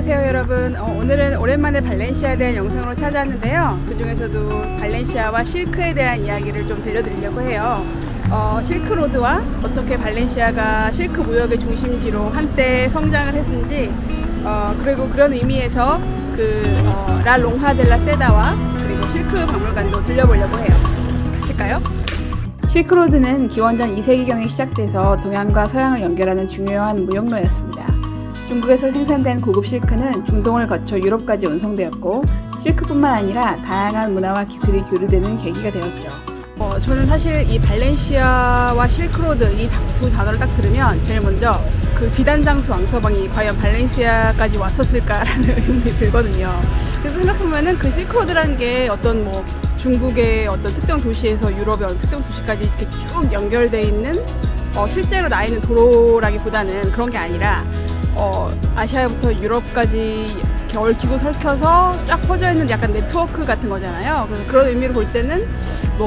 안녕하세요 여러분. 오늘은 오랜만에 발렌시아에 대한 영상으로 찾아왔는데요. 그 중에서도 발렌시아와 실크에 대한 이야기를 좀 들려드리려고 해요. 실크로드와 어떻게 발렌시아가 실크 무역의 중심지로 한때 성장을 했는지, 그리고 그런 의미에서 라 롱하 델라 세다와 그리고 실크 박물관도 들려보려고 해요. 가실까요? 실크로드는 기원전 2세기경에 시작돼서 동양과 서양을 연결하는 중요한 무역로였습니다. 중국에서 생산된 고급 실크는 중동을 거쳐 유럽까지 운송되었고, 실크뿐만 아니라 다양한 문화와 기술이 교류되는 계기가 되었죠. 저는 사실 이 발렌시아와 실크로드 이 두 단어를 딱 들으면 제일 먼저 그 비단장수 왕서방이 과연 발렌시아까지 왔었을까라는 의문이 들거든요. 그래서 생각해보면은 그 실크로드라는 게 어떤 중국의 어떤 특정 도시에서 유럽의 어떤 특정 도시까지 이렇게 쭉 연결되어 있는 실제로 나 있는 도로라기보다는 그런 게 아니라 아시아부터 유럽까지 얽히고 설켜서 쫙 퍼져 있는 약간 네트워크 같은 거잖아요. 그래서 그런 의미로 볼 때는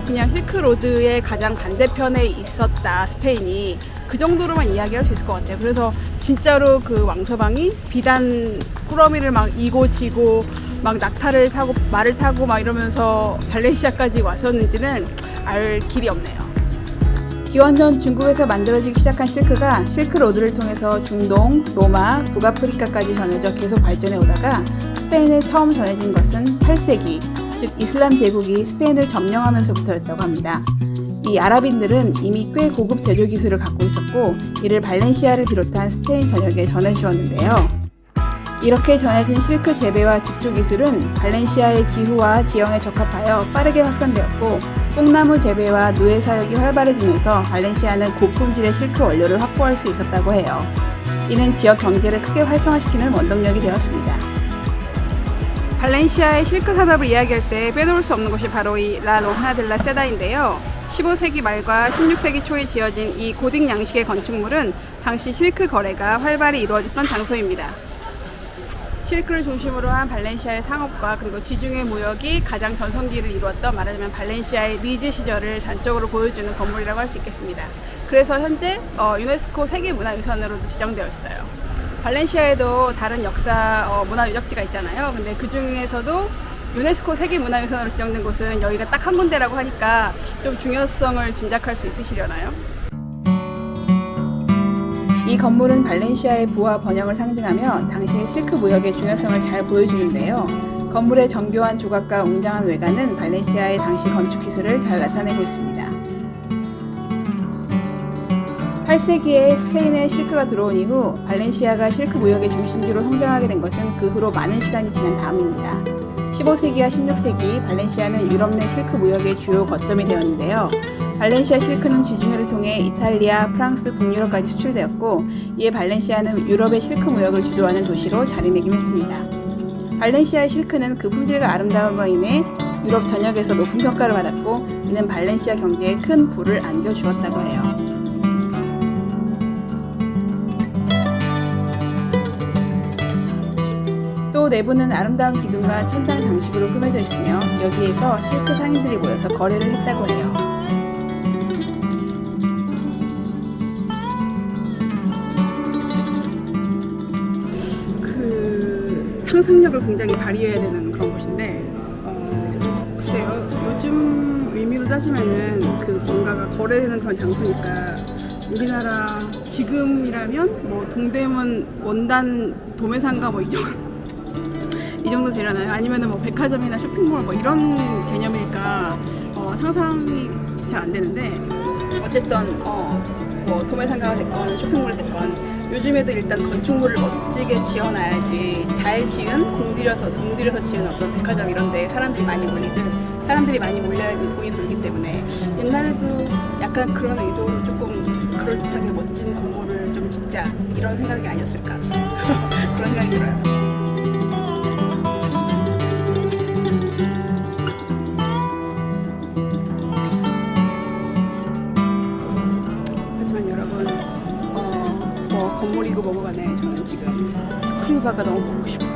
그냥 실크로드의 가장 반대편에 있었다, 스페인이. 그 정도로만 이야기할 수 있을 것 같아요. 그래서 진짜로 그 왕서방이 비단 꾸러미를 막 이고 지고 막 낙타를 타고 말을 타고 막 이러면서 발렌시아까지 왔었는지는 알 길이 없네요. 기원전 중국에서 만들어지기 시작한 실크가 실크로드를 통해서 중동, 로마, 북아프리카까지 전해져 계속 발전해 오다가 스페인에 처음 전해진 것은 8세기, 즉 이슬람 제국이 스페인을 점령하면서부터였다고 합니다. 이 아랍인들은 이미 꽤 고급 제조 기술을 갖고 있었고, 이를 발렌시아를 비롯한 스페인 전역에 전해주었는데요. 이렇게 전해진 실크 재배와 직조 기술은 발렌시아의 기후와 지형에 적합하여 빠르게 확산되었고, 뽕나무 재배와 누에 사육이 활발해지면서 발렌시아는 고품질의 실크 원료를 확보할 수 있었다고 해요. 이는 지역 경제를 크게 활성화시키는 원동력이 되었습니다. 발렌시아의 실크 산업을 이야기할 때 빼놓을 수 없는 곳이 바로 이 라 롱하 델라 세다인데요. 15세기 말과 16세기 초에 지어진 이 고딕 양식의 건축물은 당시 실크 거래가 활발히 이루어졌던 장소입니다. 실크를 중심으로 한 발렌시아의 상업과 그리고 지중해 무역이 가장 전성기를 이루었던, 말하자면 발렌시아의 리즈 시절을 단적으로 보여주는 건물이라고 할 수 있겠습니다. 그래서 현재 유네스코 세계문화유산으로도 지정되어 있어요. 발렌시아에도 다른 역사 문화 유적지가 있잖아요. 근데 그 중에서도 유네스코 세계문화유산으로 지정된 곳은 여기가 딱 한 군데라고 하니까 좀 중요성을 짐작할 수 있으시려나요? 이 건물은 발렌시아의 부와 번영을 상징하며 당시 실크 무역의 중요성을 잘 보여주는데요. 건물의 정교한 조각과 웅장한 외관은 발렌시아의 당시 건축 기술을 잘 나타내고 있습니다. 8세기에 스페인에 실크가 들어온 이후 발렌시아가 실크 무역의 중심지로 성장하게 된 것은 그 후로 많은 시간이 지난 다음입니다. 15세기와 16세기 발렌시아는 유럽 내 실크 무역의 주요 거점이 되었는데요. 발렌시아 실크는 지중해를 통해 이탈리아, 프랑스, 북유럽까지 수출되었고, 이에 발렌시아는 유럽의 실크 무역을 주도하는 도시로 자리매김했습니다. 발렌시아의 실크는 그 품질과 아름다움으로 인해 유럽 전역에서 높은 평가를 받았고, 이는 발렌시아 경제에 큰 부를 안겨주었다고 해요. 또 내부는 아름다운 기둥과 천장 장식으로 꾸며져 있으며, 여기에서 실크 상인들이 모여서 거래를 했다고 해요. 상상력을 굉장히 발휘해야 되는 그런 곳인데, 글쎄요, 요즘 의미로 따지면은 뭔가가 거래되는 그런 장소니까, 우리나라 지금이라면 동대문 원단 도매상가 이 정도 되려나요? 아니면은 백화점이나 쇼핑몰 이런 개념일까 상상이 잘 안 되는데, 어쨌든 도매상가가 됐건 쇼핑몰이 됐건 요즘에도 일단 건축물을 멋지게 지어놔야지 잘 지은 공들여서 지은 어떤 백화점 이런 데 사람들이 많이 몰려야지 돈이 돌기 때문에, 옛날에도 약간 그런 의도로 조금 그럴듯하게 멋진 건물을 좀 짓자 이런 생각이 아니었을까 그런 생각이 들어요. 건물이고 뭐고 간에 저는 지금 스크류바가 너무 먹고 싶어요.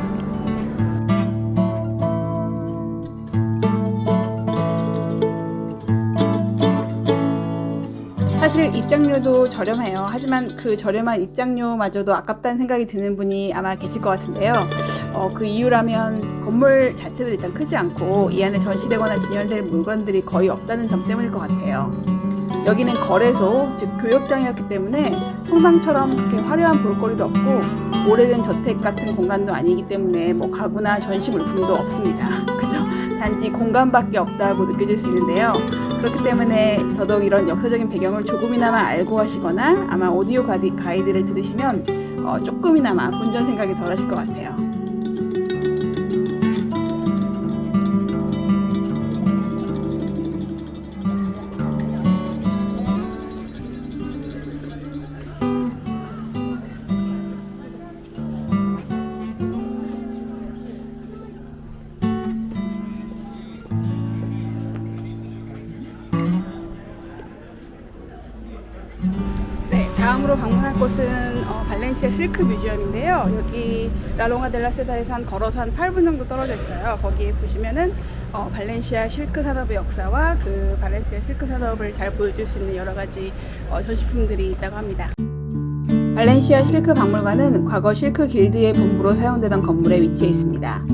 사실 사실 입장료도 저렴해요. 하지만 그 저렴한 입장료마저도 아깝다는 생각이 드는 분이 아마 계실 것 같은데요. 그 이유라면 건물 자체도 일단 크지 않고 이 안에 전시되거나 진열될 물건들이 거의 없다는 점 때문일 것 같아요. 여기는 거래소, 즉 교역장이었기 때문에 성당처럼 그렇게 화려한 볼거리도 없고 오래된 저택 같은 공간도 아니기 때문에 뭐 가구나 전시 물품도 없습니다. 그죠? 단지 공간밖에 없다고 느껴질 수 있는데요. 그렇기 때문에 더더욱 이런 역사적인 배경을 조금이나마 알고 가시거나 아마 오디오 가이드를 들으시면 조금이나마 본전 생각이 덜 하실 것 같아요. 다음으로 방문할 곳은 발렌시아 실크 뮤지엄인데요. 여기 라롱아 델라 세다에서 걸어서 한 8분 정도 떨어져 있어요. 거기에 보시면은 발렌시아 실크 산업의 역사와 그 발렌시아 실크 산업을 잘 보여줄 수 있는 여러 가지 전시품들이 있다고 합니다. 발렌시아 실크 박물관은 과거 실크 길드의 본부로 사용되던 건물에 위치해 있습니다.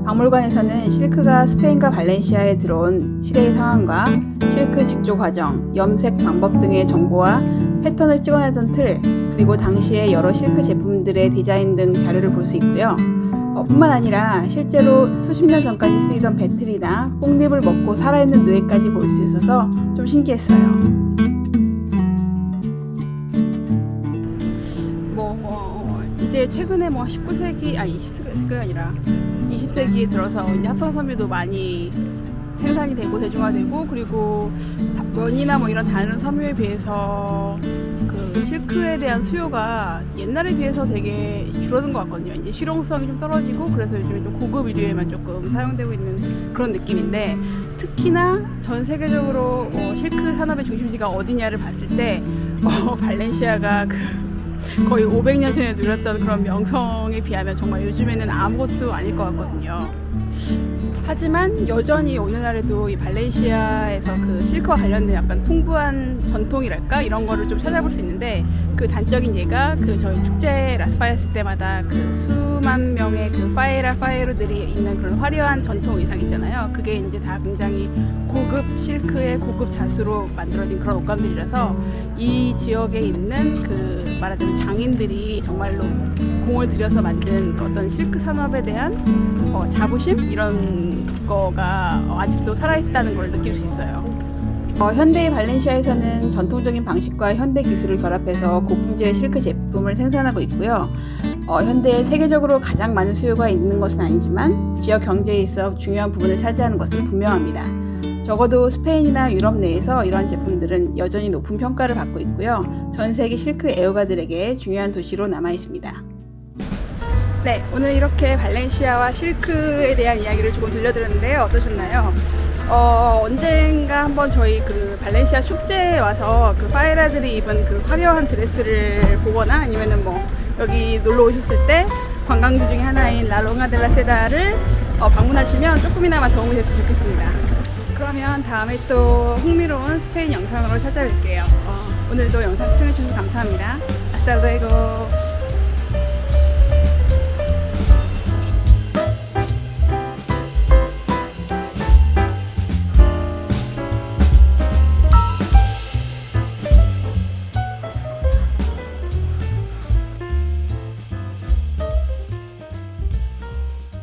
박물관에서는 실크가 스페인과 발렌시아에 들어온 시대의 상황과 실크 직조 과정, 염색 방법 등의 정보와 패턴을 찍어내던 틀, 그리고 당시의 여러 실크 제품들의 디자인 등 자료를 볼 수 있고요. 뿐만 아니라 실제로 수십 년 전까지 쓰이던 배틀이나 뽕잎을 먹고 살아있는 누에까지 볼 수 있어서 좀 신기했어요. 이제 최근에 19세기, 20세기가 아니라 20세기에 들어서 이제 합성 섬유도 많이 생산이 되고 대중화되고, 그리고 면이나 이런 다른 섬유에 비해서 그 실크에 대한 수요가 옛날에 비해서 되게 줄어든 것 같거든요. 이제 실용성이 좀 떨어지고 그래서 요즘에 좀 고급 의류에만 조금 사용되고 있는 그런 느낌인데, 특히나 전 세계적으로 실크 산업의 중심지가 어디냐를 봤을 때 발렌시아가 거의 500년 전에 누렸던 그런 명성에 비하면 정말 요즘에는 아무것도 아닐 것 같거든요. 하지만 여전히 오늘날에도 이 발렌시아에서 그 실크와 관련된 약간 풍부한 전통이랄까 이런 거를 좀 찾아볼 수 있는데, 그 단적인 예가 저희 축제 라스파이스 때마다 그 수만 명의 그 파에로들이 있는 그런 화려한 전통 의상 있잖아요. 그게 이제 다 굉장히 고급 실크의 고급 자수로 만들어진 그런 옷감들이라서 이 지역에 있는 그 말하자면 장인들이 정말로 공을 들여서 만든 어떤 실크 산업에 대한 자부심 이런 거가 아직도 살아있다는 걸 느낄 수 있어요. 현대의 발렌시아에서는 전통적인 방식과 현대 기술을 결합해서 고품질의 실크 제품을 생산하고 있고요. 현대에 세계적으로 가장 많은 수요가 있는 것은 아니지만 지역 경제에 있어 중요한 부분을 차지하는 것은 분명합니다. 적어도 스페인이나 유럽 내에서 이러한 제품들은 여전히 높은 평가를 받고 있고요. 전 세계 실크 애호가들에게 중요한 도시로 남아 있습니다. 네, 오늘 이렇게 발렌시아와 실크에 대한 이야기를 조금 들려드렸는데요. 어떠셨나요? 언젠가 한번 저희 그 발렌시아 축제에 와서 그 파에라들이 입은 그 화려한 드레스를 보거나 아니면은 여기 놀러 오셨을 때 관광지 중에 하나인 라롱아 델라 세다를 방문하시면 조금이나마 도움이 됐으면 좋겠습니다. 그러면 다음에 또 흥미로운 스페인 영상으로 찾아뵐게요. 오늘도 영상 시청해주셔서 감사합니다. Hasta luego.